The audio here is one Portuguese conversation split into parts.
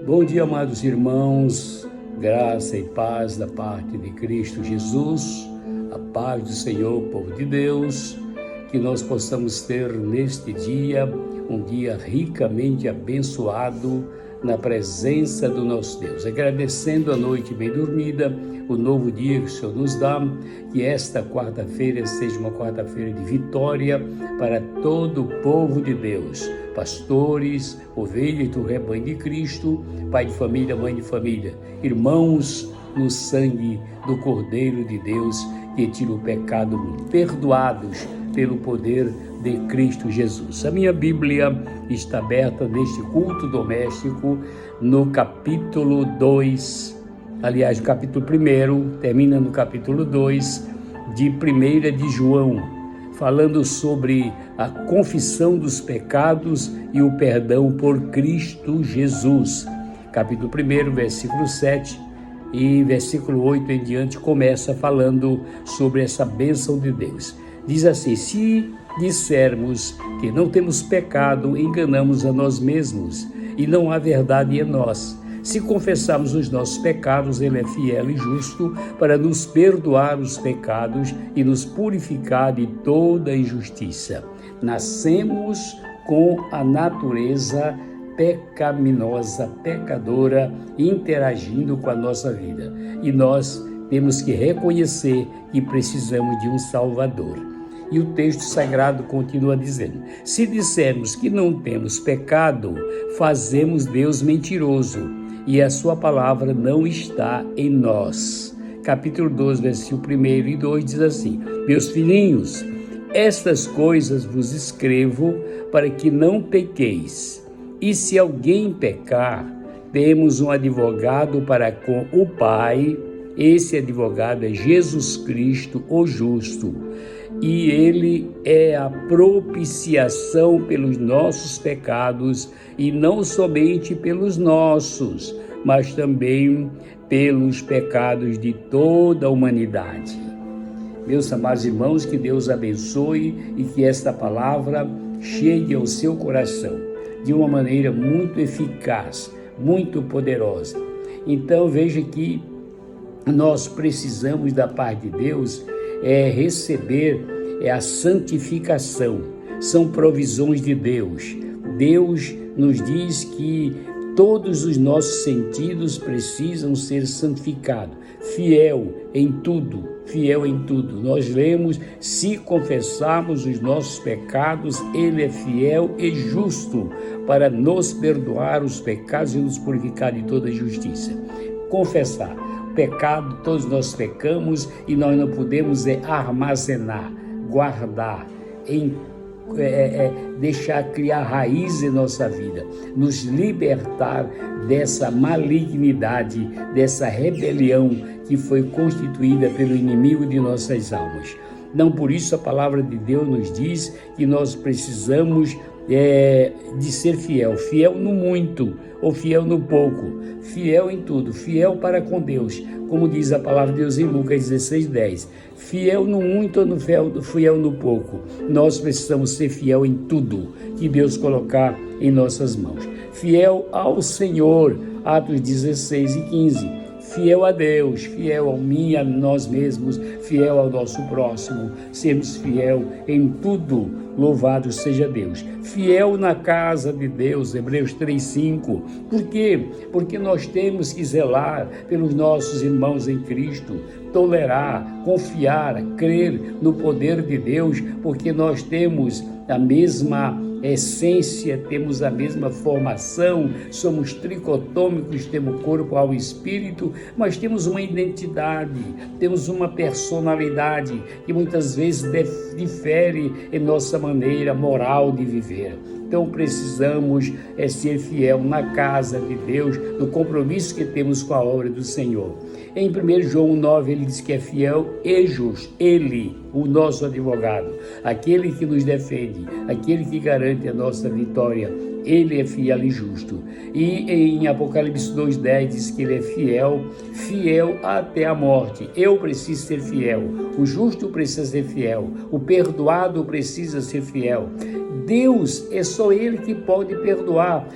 Bom dia, amados irmãos, graça e paz da parte de Cristo Jesus, a paz do Senhor, povo de Deus, que nós possamos ter neste dia, um dia ricamente abençoado na presença do nosso Deus, agradecendo a noite bem dormida, o novo dia que o Senhor nos dá, que esta quarta-feira seja uma quarta-feira de vitória para todo o povo de Deus, pastores, ovelhas do rebanho de Cristo, pai de família, mãe de família, irmãos no sangue do Cordeiro de Deus, que tira o pecado, perdoados pelo poder de Cristo Jesus. A minha Bíblia está aberta neste culto doméstico no capítulo 2, aliás, o capítulo 1, termina no capítulo 2 de 1 de João, falando sobre a confissão dos pecados e o perdão por Cristo Jesus. Capítulo 1, versículo 7 e versículo 8 em diante começa falando sobre essa bênção de Deus. Diz assim: se dissermos que não temos pecado, enganamos a nós mesmos e não há verdade em nós. Se confessarmos os nossos pecados, Ele é fiel e justo para nos perdoar os pecados e nos purificar de toda injustiça. Nascemos com a natureza pecaminosa, pecadora, interagindo com a nossa vida. E nós temos que reconhecer que precisamos de um Salvador. E o texto sagrado continua dizendo: se dissermos que não temos pecado, fazemos Deus mentiroso, e a sua palavra não está em nós. Capítulo 12, versículo 1 e 2 diz assim: meus filhinhos, estas coisas vos escrevo para que não pequeis. E se alguém pecar, temos um advogado para com o Pai. Esse advogado é Jesus Cristo, o justo, e ele é a propiciação pelos nossos pecados, e não somente pelos nossos, mas também pelos pecados de toda a humanidade. Meus amados irmãos, que Deus abençoe e que esta palavra chegue ao seu coração de uma maneira muito eficaz, muito poderosa. Então veja que nós precisamos da paz de Deus, receber a santificação, são provisões de Deus. Deus nos diz que todos os nossos sentidos precisam ser santificados, fiel em tudo. Nós lemos: se confessarmos os nossos pecados, Ele é fiel e justo para nos perdoar os pecados e nos purificar de toda injustiça. Confessar pecado, todos nós pecamos e nós não podemos armazenar, guardar, deixar criar raiz em nossa vida, nos libertar dessa malignidade, dessa rebelião que foi constituída pelo inimigo de nossas almas. Não por isso a palavra de Deus nos diz que nós precisamos de ser fiel no muito ou fiel no pouco, fiel em tudo, fiel para com Deus, como diz a palavra de Deus em Lucas 16:10, fiel no muito ou fiel no pouco. Nós precisamos ser fiel em tudo que Deus colocar em nossas mãos, fiel ao Senhor, Atos 16 e 15, fiel a Deus, fiel a mim, a nós mesmos, fiel ao nosso próximo, sermos fiel em tudo, louvado seja Deus. Fiel na casa de Deus, Hebreus 3:5. Por quê? Porque nós temos que zelar pelos nossos irmãos em Cristo, tolerar, confiar, crer no poder de Deus, porque nós temos a mesma essência, temos a mesma formação, somos tricotômicos, temos corpo, alma e espírito, mas temos uma identidade, temos uma personalidade que muitas vezes difere em nossa maneira moral de viver. Então precisamos ser fiel na casa de Deus, no compromisso que temos com a obra do Senhor. Em 1 João 9 ele diz que é fiel e justo, Ele, o nosso advogado, aquele que nos defende, aquele que garante a nossa vitória Ele é fiel e justo. E em Apocalipse 2:10 diz que Ele é fiel até a morte. Eu preciso ser fiel, o justo precisa ser fiel, o perdoado precisa ser fiel. Deus, é só Ele que pode perdoar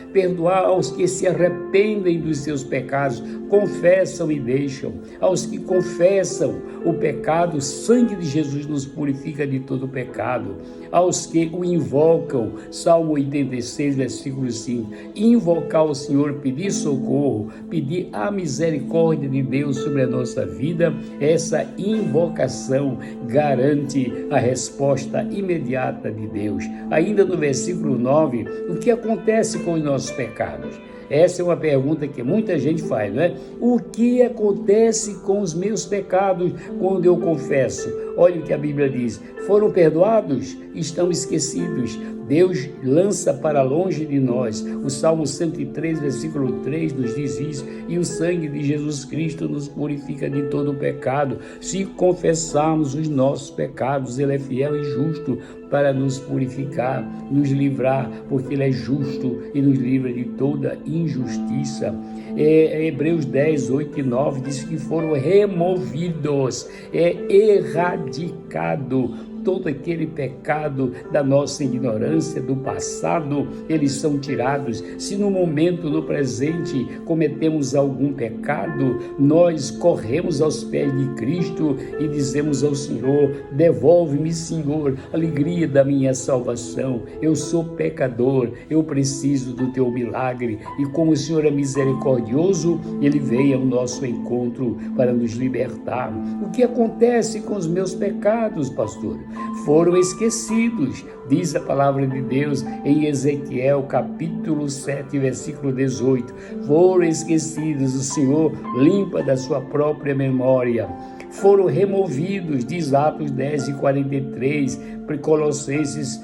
aos que se arrependem dos seus pecados, confessam e deixam. Aos que confessam o pecado, o sangue de Jesus nos purifica de todo pecado. Aos que o invocam, Salmo 86, versículo 5, invocar o Senhor, pedir socorro, pedir a misericórdia de Deus sobre a nossa vida, essa invocação garante a resposta imediata de Deus. Ainda no versículo 9, o que acontece com os nossos pecados? Essa é uma pergunta que muita gente faz, não é? O que acontece com os meus pecados quando eu confesso? Olha o que a Bíblia diz: foram perdoados? Estão esquecidos? Deus lança para longe de nós. O Salmo 103, versículo 3 nos diz isso. E o sangue de Jesus Cristo nos purifica de todo o pecado. Se confessarmos os nossos pecados, Ele é fiel e justo para nos purificar, nos livrar, porque Ele é justo e nos livra de toda injustiça. Hebreus 10, 8 e 9 diz que foram removidos, erradicado todo aquele pecado da nossa ignorância, do passado, eles são tirados. Se no momento, no presente, cometemos algum pecado, nós corremos aos pés de Cristo e dizemos ao Senhor: devolve-me, Senhor, a alegria da minha salvação. Eu sou pecador, eu preciso do teu milagre. E como o Senhor é misericordioso, Ele veio ao nosso encontro para nos libertar. O que acontece com os meus pecados, pastor? Foram esquecidos, diz a palavra de Deus em Ezequiel capítulo 7, versículo 18. Foram esquecidos, o Senhor limpa da sua própria memória. Foram removidos, diz Atos 10 e 43, Colossenses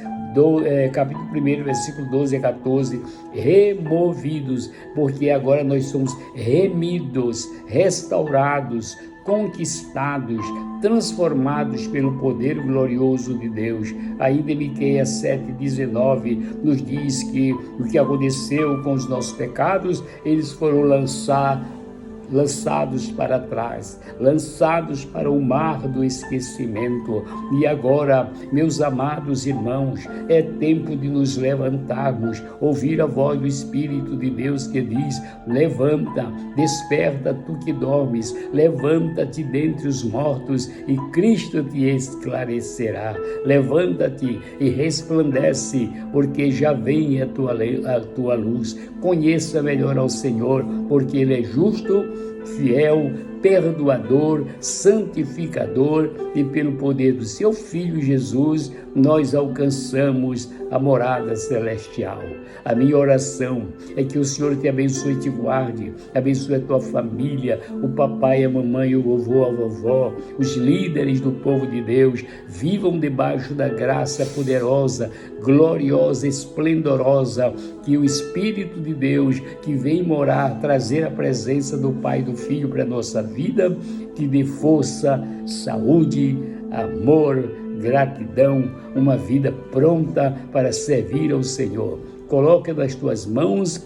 capítulo 1, versículo 12 a 14, removidos, porque agora nós somos remidos, restaurados, conquistados, transformados pelo poder glorioso de Deus. Ainda em Miqueias 7,19 nos diz que o que aconteceu com os nossos pecados, eles foram lançados para trás, lançados para o mar do esquecimento. E agora, meus amados irmãos, é tempo de nos levantarmos, ouvir a voz do Espírito de Deus que diz: levanta, desperta tu que dormes, levanta-te dentre os mortos e Cristo te esclarecerá. Levanta-te e resplandece, porque já vem a tua luz. Conheça melhor ao Senhor, porque Ele é justo, fiel, perdoador, santificador, e pelo poder do seu Filho Jesus, nós alcançamos a morada celestial. A minha oração é que o Senhor te abençoe e te guarde, abençoe a tua família, o papai, a mamãe, o vovô, a vovó, os líderes do povo de Deus, vivam debaixo da graça poderosa, gloriosa, esplendorosa, que o Espírito de Deus que vem morar, trazer a presença do Pai e do Filho para a nossa vida, te dê força, saúde, amor, gratidão, uma vida pronta para servir ao Senhor. Coloca nas tuas mãos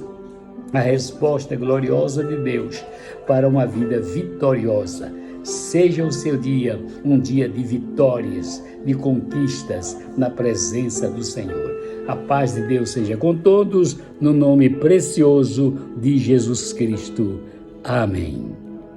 a resposta gloriosa de Deus para uma vida vitoriosa. Seja o seu dia um dia de vitórias, de conquistas na presença do Senhor. A paz de Deus seja com todos, no nome precioso de Jesus Cristo. Amém.